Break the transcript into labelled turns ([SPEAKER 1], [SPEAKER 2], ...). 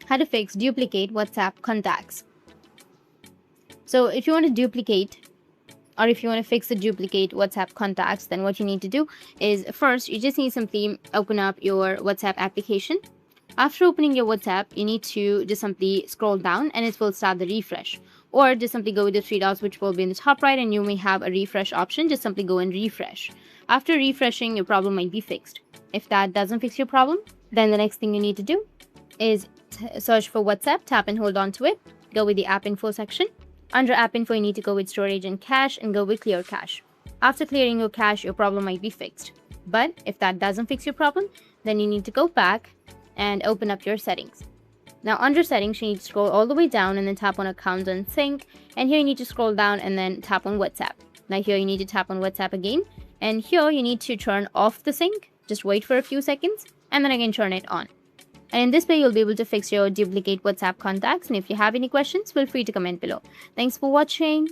[SPEAKER 1] how to fix duplicate WhatsApp contacts. So if you want to duplicate or if you want to fix the duplicate WhatsApp contacts, then what you need to do is first you just need to simply open up your WhatsApp application. After opening your WhatsApp, you need to just simply scroll down and it will start the refresh. Or just simply go with the three dots which will be in the top right and you may have a refresh option. Just simply go and refresh. After refreshing, your problem might be fixed. If that doesn't fix your problem, then the next thing you need to do is search for WhatsApp, tap and hold on to it, go with the app info section. Under app info, you need to go with storage and cache and go with clear cache. After clearing your cache, your problem might be fixed. But if that doesn't fix your problem, then you need to go back and open up your settings. Now under settings, you need to scroll all the way down and then tap on account and sync. And here you need to scroll down and then tap on WhatsApp. Now here you need to tap on WhatsApp again. And here you need to turn off the sync. Just wait for a few seconds and then again turn it on. And in this way, you'll be able to fix your duplicate WhatsApp contacts. And if you have any questions, feel free to comment below. Thanks for watching.